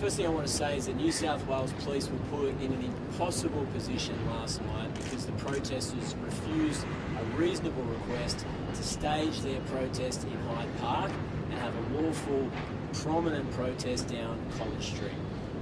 first thing I want to say is that New South Wales Police were put in an impossible position last night because the protesters refused a reasonable request to stage their protest in Hyde Park and have a lawful, prominent protest down College Street.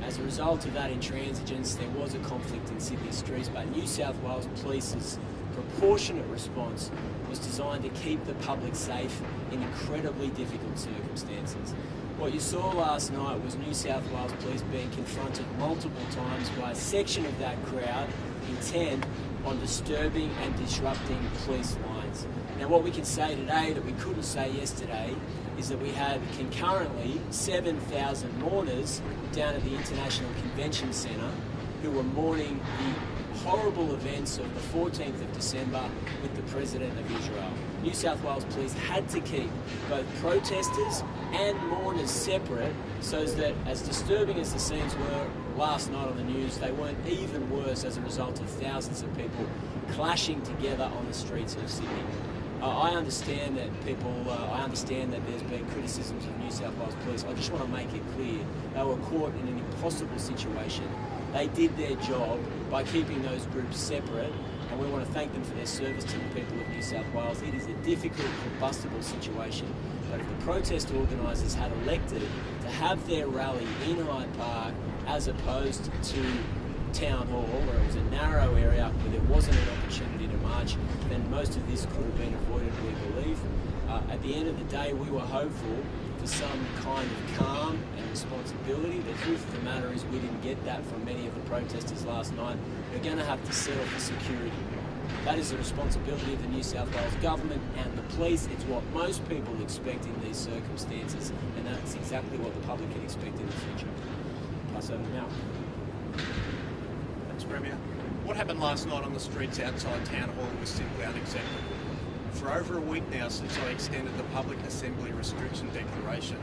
As a result of that intransigence, there was a conflict in Sydney streets, but New South Wales Police's proportionate response was designed to keep the public safe in incredibly difficult circumstances. What you saw last night was New South Wales Police being confronted multiple times by a section of that crowd intent on disturbing and disrupting police lines. Now, what we can say today that we couldn't say yesterday is that we had concurrently 7,000 mourners down at the International Convention Centre who were mourning the horrible events of the 14th of December with the President of Israel. New South Wales Police had to keep both protesters and mourners separate so that, as disturbing as the scenes were last night on the news, they weren't even worse as a result of thousands of people clashing together on the streets of Sydney. I understand that there's been criticisms of New South Wales Police. I just want to make it clear they were caught in an impossible situation. They did their job by keeping those groups separate, and we want to thank them for their service to the people of New South Wales. It is a difficult, combustible situation, but if the protest organisers had elected to have their rally in Hyde Park as opposed to Town Hall, where it was a narrow area where there wasn't an opportunity to march, then most of this could have been avoided, we believe. At the end of the day, we were hopeful for some kind of calm and responsibility. The truth of the matter is we didn't get that from many of the protesters last night. We're going to have to settle for security. That is the responsibility of the New South Wales government and the police. It's what most people expect in these circumstances, and that's exactly what the public can expect in the future. Pass over now. Thanks, Premier. What happened last night on the streets outside Town Hall was simply unacceptable. For over a week now since I extended the Public Assembly Restriction Declaration,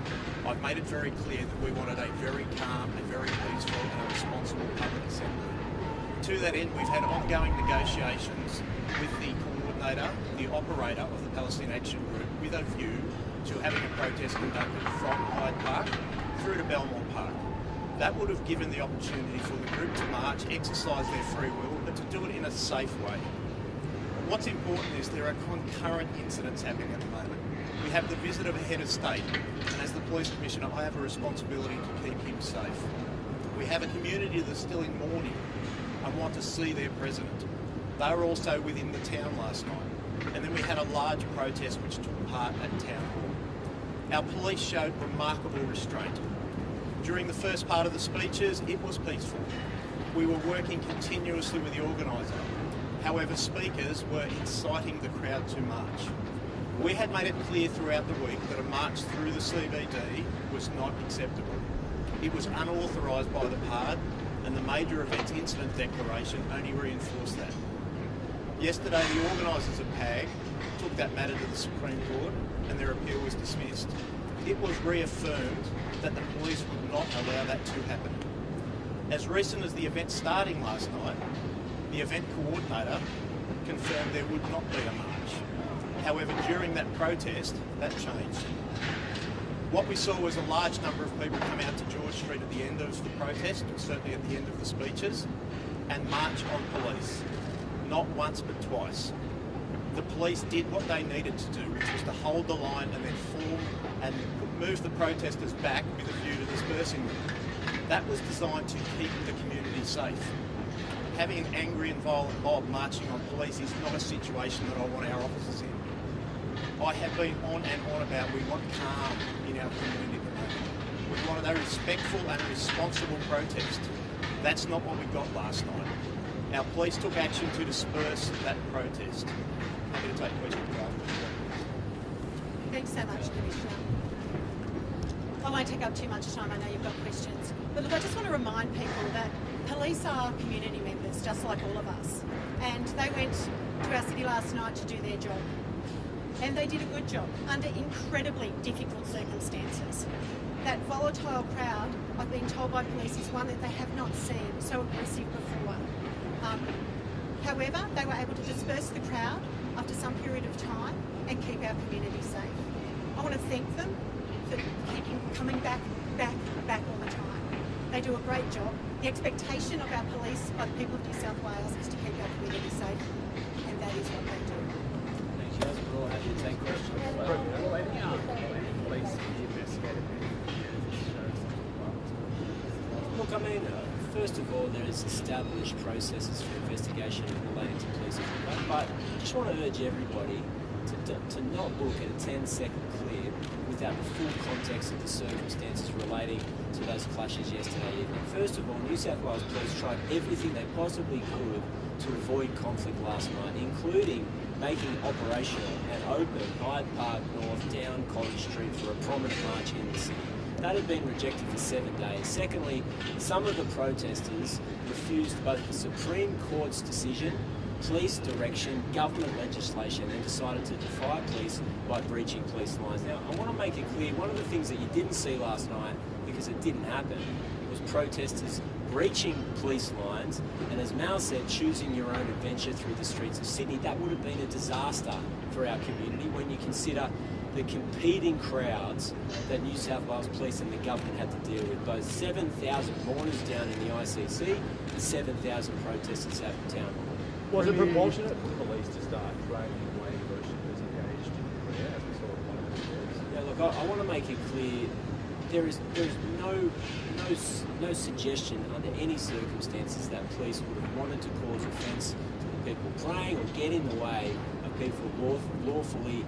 I've made it very clear that we wanted a very calm and very peaceful and responsible public assembly. To that end, we've had ongoing negotiations with the coordinator, the operator of the Palestinian Action Group, with a view to having a protest conducted from Hyde Park through to Belmore Park. That would have given the opportunity for the group to march, exercise their free will, but to do it in a safe way. What's important is there are concurrent incidents happening at the moment. We have the visit of a head of state, and as the police commissioner, I have a responsibility to keep him safe. We have a community that's still in mourning and want to see their president. They were also within the town last night. And then we had a large protest which took part at Town Hall. Our police showed remarkable restraint. During the first part of the speeches, it was peaceful. We were working continuously with the organiser. However, speakers were inciting the crowd to march. We had made it clear throughout the week that a march through the CBD was not acceptable. It was unauthorised by the PARD, and the Major Events Incident Declaration only reinforced that. Yesterday, the organisers of PAG took that matter to the Supreme Court, and their appeal was dismissed. It was reaffirmed that the police would not allow that to happen. As recent as the event starting last night, the event coordinator confirmed there would not be a march. However, during that protest, that changed. What we saw was a large number of people come out to George Street at the end of the protest, certainly at the end of the speeches, and march on police. Not once, but twice. The police did what they needed to do, which was to hold the line and then form and move the protesters back with a view to dispersing them. That was designed to keep the community safe. Having an angry and violent mob marching on police is not a situation that I want our officers in. I have been on and on about we want calm in our community at the moment. We wanted a respectful and responsible protest. That's not what we got last night. Our police took action to disperse that protest. Happy to take questions. Thanks so much, Commissioner. I won't take up too much time, I know you've got questions. But look, I just want to remind people that police are community members, just like all of us. And they went to our city last night to do their job. And they did a good job under incredibly difficult circumstances. That volatile crowd, I've been told by police, is one that they have not seen so aggressive before. However, they were able to disperse the crowd after some period of time and keep our community safe. I want to thank them for coming back all the time. They do a great job. The expectation of our police by the people of New South Wales is to keep our community safe, and that is what they do. Thank you. We're all happy to take questions. Look, I mean, first of all, there is established processes for investigation relating to police conduct, but I just want to urge everybody to not look at a 10-second clip without the full context of the circumstances relating to those clashes yesterday evening. First of all, New South Wales Police tried everything they possibly could to avoid conflict last night, including making operational and open Hyde Park North down College Street for a prominent march in the city. That had been rejected for 7 days. Secondly, some of the protesters refused both the Supreme Court's decision, police direction, government legislation, and decided to defy police by breaching police lines. Now, I want to make it clear, one of the things that you didn't see last night, because it didn't happen, was protesters breaching police lines, and as Mal said, choosing your own adventure through the streets of Sydney. That would have been a disaster for our community when you consider the competing crowds that New South Wales Police and the government had to deal with. Both 7,000 mourners down in the ICC and 7,000 protesters out in town hall. Was it proportionate for police to start dragging away worshippers engaged in prayer, as we saw in one of the videos? Yeah, look, I want to make it clear, there is no suggestion under any circumstances that police would have wanted to cause offence to the people praying or get in the way of people lawfully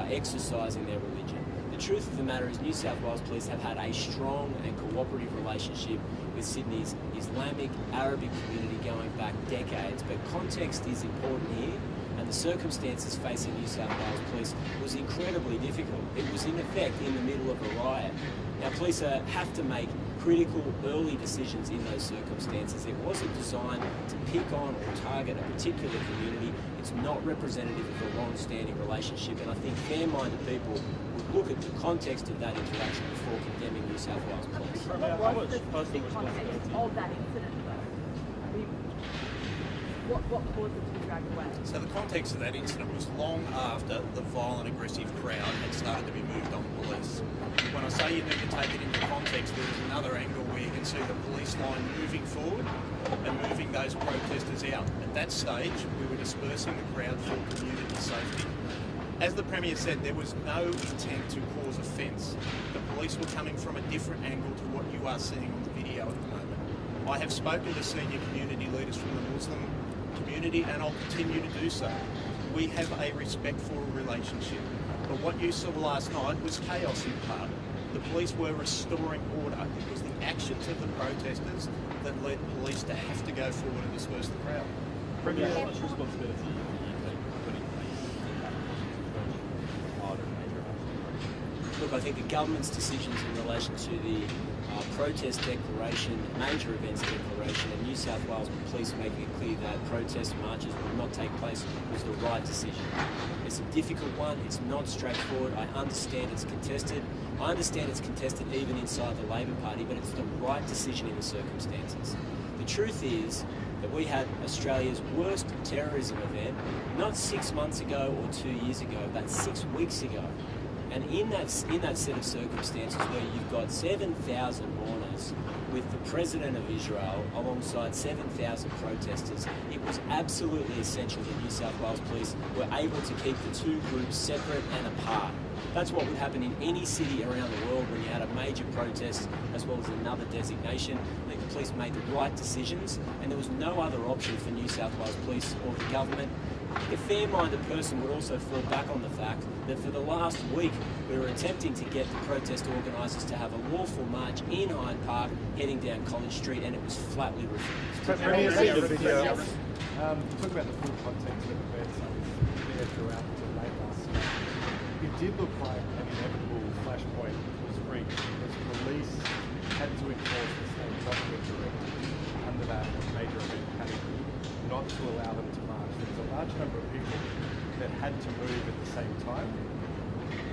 exercising their religion. The truth of the matter is New South Wales Police have had a strong and cooperative relationship with Sydney's Islamic Arabic community going back decades, but context is important here, and the circumstances facing New South Wales Police was incredibly difficult. It was in effect in the middle of a riot. Now police have to make critical early decisions in those circumstances. It wasn't designed to pick on or target a particular community. It's not representative of a long-standing relationship, and I think fair-minded people would look at the context of that interaction before condemning New South Wales Police. What was the specific context of that incident, though? I mean, what caused it to be dragged away? So the context of that incident was long after the violent, aggressive crowd had started to be moved on police. When I say you need to take it into context, there is another angle where you can see the police line moving forward and moving those protesters out. At that stage, we were dispersing the crowd for community safety. As the Premier said, there was no intent to cause offence. The police were coming from a different angle to what you are seeing on the video at the moment. I have spoken to senior community leaders from the Muslim community, and I'll continue to do so. We have a respectful relationship. But what you saw last night was chaos in part. The police were restoring order. It was the actions of the protesters that led police to have to go forward and disperse the crowd. Premier, how much responsibility do you take putting police in that harder major actions? Look, I think the government's decisions in relation to the protest declaration, major events declaration, and New South Wales Police making it clear that protest marches will not take place was the right decision. It's a difficult one, it's not straightforward, I understand it's contested. I understand it's contested even inside the Labor Party, but it's the right decision in the circumstances. The truth is that we had Australia's worst terrorism event, not 6 months ago or 2 years ago, but 6 weeks ago. And in that set of circumstances where you've got 7,000 mourners with the President of Israel alongside 7,000 protesters, it was absolutely essential that New South Wales Police were able to keep the two groups separate and apart. That's what would happen in any city around the world when you had a major protest as well as another designation. I think the police made the right decisions, and there was no other option for New South Wales Police or the government. A fair-minded person would also fall back on the fact that for the last week we were attempting to get the protest organisers to have a lawful march in Hyde Park heading down College Street, and it was flatly refused. Premier, see the video. Talk about the full context of events that was there throughout the late last night. It did look like an inevitable flashpoint was reached because police had to enforce the state government directive under that major event category not to allow them to march. There was a large number of people that had to move at the same time.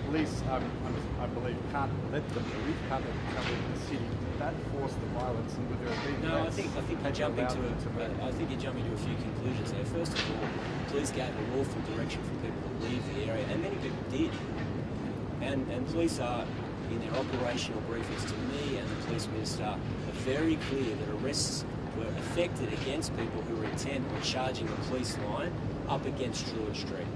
Police, I believe, can't let them move, can't let them come into the city. That forced the violence, and with there being I think you're jumping to a few conclusions there. First of all, police gave a lawful direction for people to leave the area, and many people did. And police are in their operational briefings to me and the police minister are very clear that arrests were effected against people who were intent on charging the police line up against Druid Street.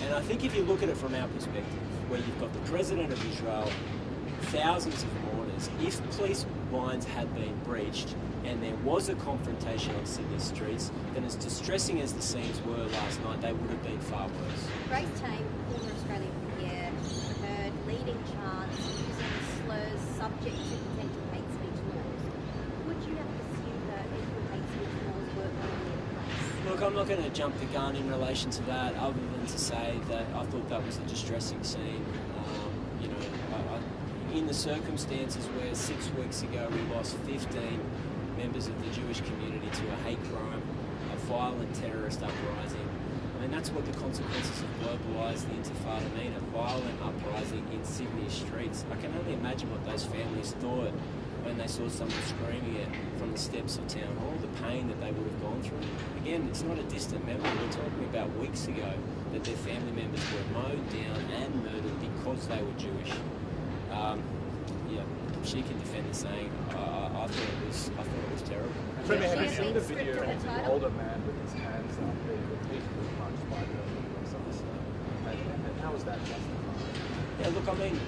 And I think if you look at it from our perspective, where you've got the President of Israel, thousands of mourners, if police lines had been breached and there was a confrontation on Sydney streets, then as distressing as the scenes were last night, they would have been far worse. Grace Tame, former Australian Premier, heard leading chants using slurs subject to potential hate speech laws. Would you have pursued that if the hate speech laws were already in place? Look, I'm not going to jump the gun in relation to that, other than to say that I thought that was a distressing scene. In the circumstances where 6 weeks ago we lost 15 members of the Jewish community to a hate crime, a violent terrorist uprising. I mean, that's what the consequences of globalised the Intifada mean, a violent uprising in Sydney streets. I can only imagine what those families thought when they saw someone screaming it from the steps of Town Hall, the pain that they would have gone through. Again, it's not a distant memory. We're talking about weeks ago that their family members were mowed down and murdered because they were Jewish. She can defend the saying. I thought it was terrible. Premier, have you seen the video of the older man with his hands up being repeatedly punched by the police officer? And how is that justified? Yeah, look, I mean,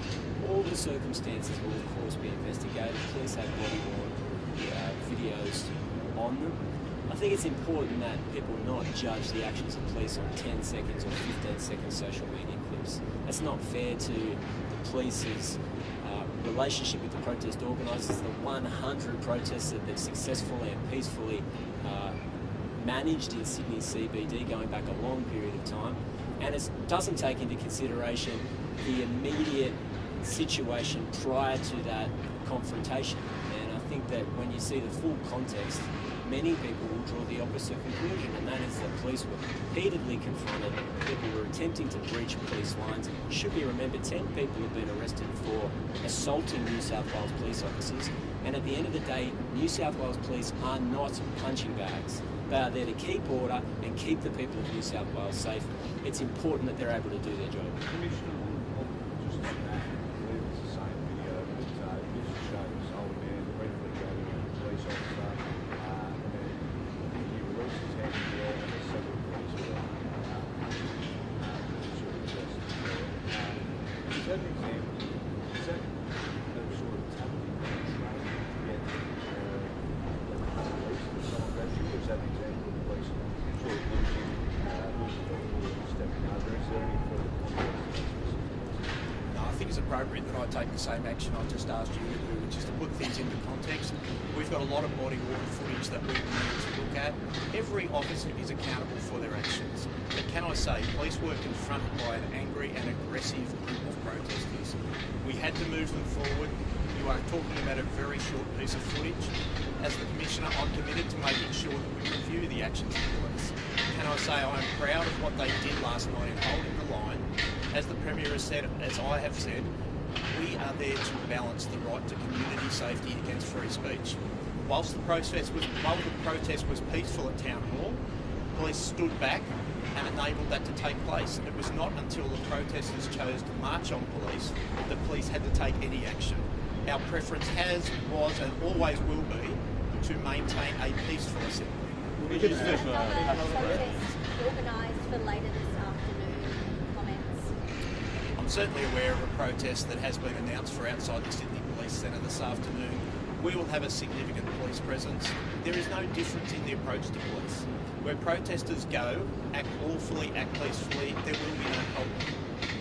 all the circumstances will of course be investigated. Police have body-worn videos on them. I think it's important that people not judge the actions of police on 10 seconds or 15-second social media clips. That's not fair to the police's relationship with the protest organisers, the 100 protests that they've successfully and peacefully managed in Sydney CBD going back a long period of time, and it doesn't take into consideration the immediate situation prior to that confrontation. And I think that when you see the full context, many people will draw the opposite conclusion, and that is that police were repeatedly confronted, people were attempting to breach police lines. It should be remembered, 10 people have been arrested for assaulting New South Wales police officers, and at the end of the day, New South Wales police are not punching bags. They are there to keep order and keep the people of New South Wales safe. It's important that they're able to do their job. Commissioner, just on that, I believe it's the same video that this shows old man briefly grabbing a police officer, and then he releases his hand in the air, and there's several police who are sort of just is that an example? Is that a sort of tactic being trained to get police to someone grabs you, or is that an example of the police sort of losing or stepping over? Is there any further context? I think it's appropriate that I take the same action I just asked you to do, which is to put things into context. We've got a lot of body-worn footage that we need to look at. Every officer is accountable for their actions. But can I say, police were confronted by an angry and aggressive group of protesters. We had to move them forward. You are talking about a very short piece of footage. As the Commissioner, I'm committed to making sure that we review the actions of police. Can I say I am proud of what they did last night in holding the line. As the Premier has said, as I have said, we are there to balance the right to community safety against free speech. Whilst the protest was peaceful at Town Hall, police stood back and enabled that to take place. It was not until the protesters chose to march on police that police had to take any action. Our preference was and always will be to maintain a peaceful assembly. Another protest organised for later this afternoon. Comments? I'm certainly aware of a protest that has been announced for outside the Sydney Police Centre this afternoon. We will have a significant police presence. There is no difference in the approach to police. Where protesters go, act lawfully, act peacefully, there will be no problem.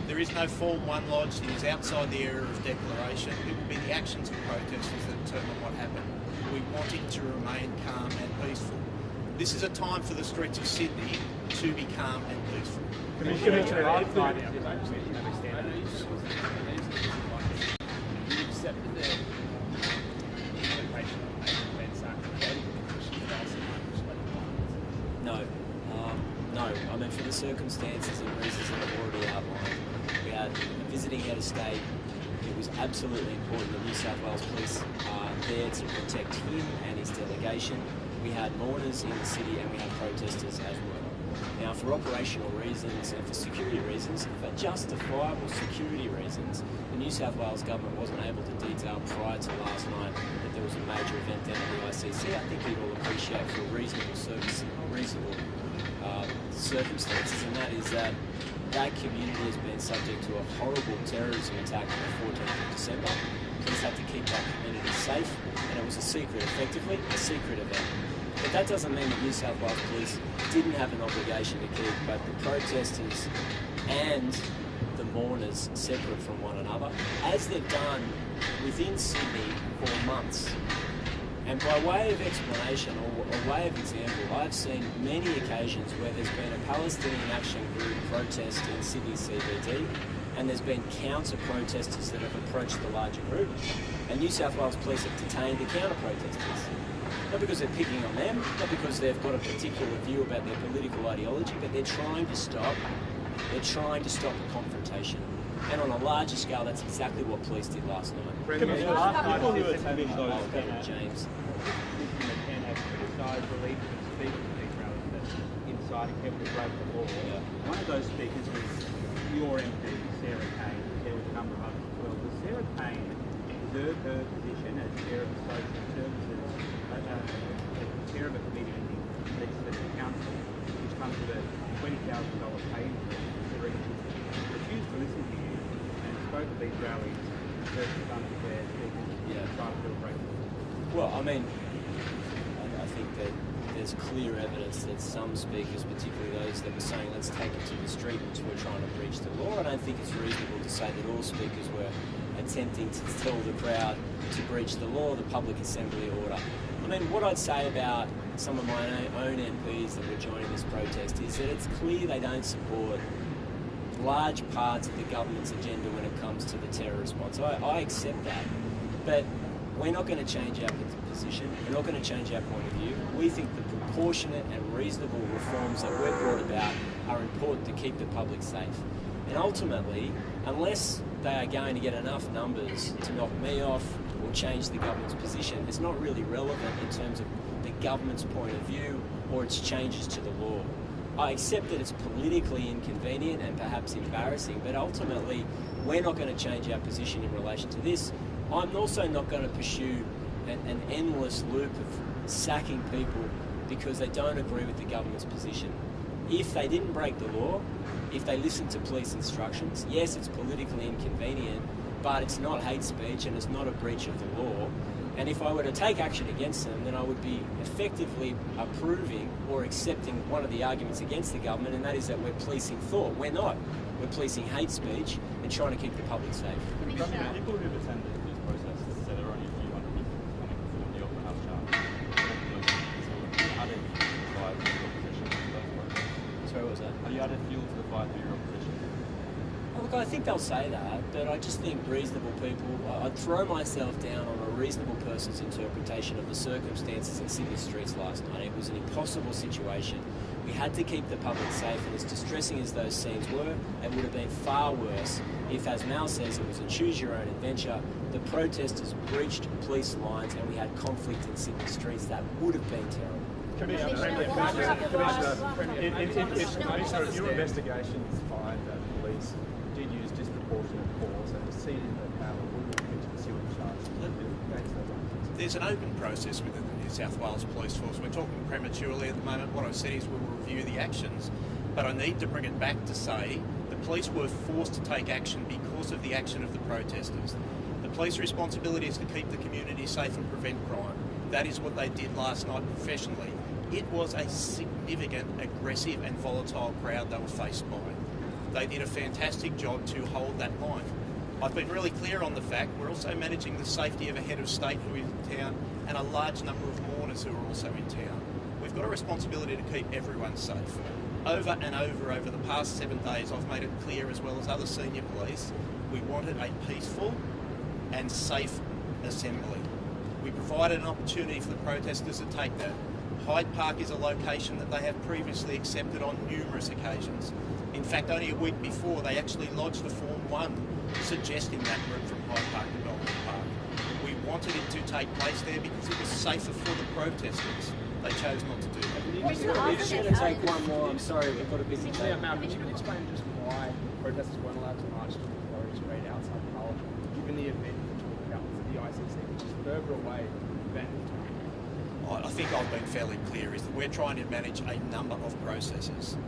There is no Form 1 lodged. It is outside the area of declaration. It will be the actions of protesters that determine what happened. We want it to remain calm and peaceful. This is a time for the streets of Sydney to be calm and peaceful. No. I mean, for the circumstances and reasons that I've already outlined, we had a visiting head of state. It was absolutely important that New South Wales Police are there to protect him and his delegation. We had mourners in the city and we had protesters as well. Now, for operational reasons and for security reasons, for justifiable security reasons, the New South Wales government wasn't able to detail prior to last night that there was a major event down at the ICC. I think you'd all appreciate for reasonable circumstances, and that is that that community has been subject to a horrible terrorism attack on the 14th of December. Police had to keep that community safe, and it was a secret, effectively, a secret event. But that doesn't mean that New South Wales Police didn't have an obligation to keep both the protesters and the mourners separate from one another, as they've done within Sydney for months. And by way of explanation or way of example, I've seen many occasions where there's been a Palestinian Action Group protest in Sydney CBD, and there's been counter-protesters that have approached the larger group, and New South Wales Police have detained the counter-protesters. Not because they're picking on them, not because they've got a particular view about their political ideology, but they're trying to stop a confrontation. And on a larger scale, that's exactly what police did last night. James. Criticised the leaders of speakers at these rallies that inciting people to break the law. Yeah. One of those speakers was your MP, Sarah Kane. There was a number of others as well. Does Sarah Kane deserve her position as chair of the social services, chair of a committee in the Legislative Council, which comes with a $20,000 pay increase, considering she refused to listen to you and spoke at these rallies versus unfair speakers trying to break the law? Well, I mean, I think that there's clear evidence that some speakers, particularly those that were saying let's take it to the streets, were trying to breach the law. I don't think it's reasonable to say that all speakers were attempting to tell the crowd to breach the law, the public assembly order. I mean, what I'd say about some of my own MPs that were joining this protest is that it's clear they don't support large parts of the government's agenda when it comes to the terror response. I accept that, but we're not going to change our position. We're not going to change our point of view. We think the proportionate and reasonable reforms that we've brought about are important to keep the public safe. And ultimately, unless they are going to get enough numbers to knock me off or change the government's position, it's not really relevant in terms of the government's point of view or its changes to the law. I accept that it's politically inconvenient and perhaps embarrassing, but ultimately, we're not going to change our position in relation to this. I'm also not going to pursue an endless loop of sacking people because they don't agree with the government's position. If they didn't break the law, if they listened to police instructions, yes, it's politically inconvenient, but it's not hate speech and it's not a breach of the law. And if I were to take action against them, then I would be effectively approving or accepting one of the arguments against the government, and that is that we're policing thought. We're not. We're policing hate speech and trying to keep the public safe. People who have attended this process have said there are only a few hundred people coming for the open house charge. Added fire to your opposition to those protests. Sorry, what was that? Have you added fuel to the fire to your opposition? Look, I think they'll say that, but I just think reasonable people, I'd throw myself down on a reasonable person's interpretation of the circumstances in Sydney streets last night. It was an impossible situation. We had to keep the public safe, and as distressing as those scenes were, it would have been far worse if, as Mal says, it was a choose-your-own adventure. The protesters breached police lines and we had conflict in Sydney streets. That would have been terrible. Commissioner, if your investigations find that police did use disproportionate force and exceeded their power, we will commit to pursuing charges against those officers. There's an open process within the New South Wales Police Force. We're talking prematurely at the moment. What I've said is we'll review the actions, but I need to bring it back to say the police were forced to take action because of the action of the protesters. The police responsibility is to keep the community safe and prevent crime. That is what they did last night professionally. It was a significant, aggressive and volatile crowd they were faced by. They did a fantastic job to hold that line. I've been really clear on the fact we're also managing the safety of a head of state who is in town and a large number of mourners who are also in town. We've got a responsibility to keep everyone safe. Over and over the past 7 days, I've made it clear, as well as other senior police, we wanted a peaceful and safe assembly. We provided an opportunity for the protesters to take that. Hyde Park is a location that they have previously accepted on numerous occasions. In fact, only a week before, they actually lodged a Form 1 suggesting that route from Hyde Park to Melbourne Park. We wanted it to take place there because it was safer for the protesters. They chose not to do that. We should take one more. I'm sorry, we've got a busy day. Yeah, Malcolm, you can explain just why protesters weren't allowed to march to Victoria Street outside Parliament, given the event you're talking about for the ICC, which is further away than I think I've been fairly clear, is that we're trying to manage a number of processes.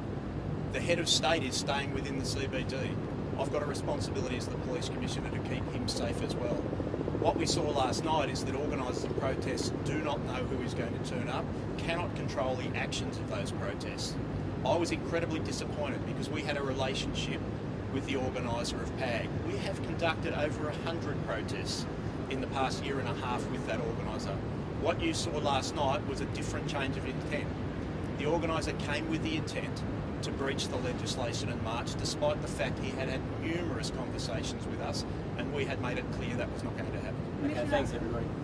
The head of state is staying within the CBD. I've got a responsibility as the police commissioner to keep him safe as well. What we saw last night is that organisers of protests do not know who is going to turn up, cannot control the actions of those protests. I was incredibly disappointed because we had a relationship with the organiser of PAG. We have conducted over 100 protests in the past year and a half with that organiser. What you saw last night was a different change of intent. The organiser came with the intent to breach the legislation and march, despite the fact he had had numerous conversations with us and we had made it clear that was not going to happen. Okay, thanks everybody.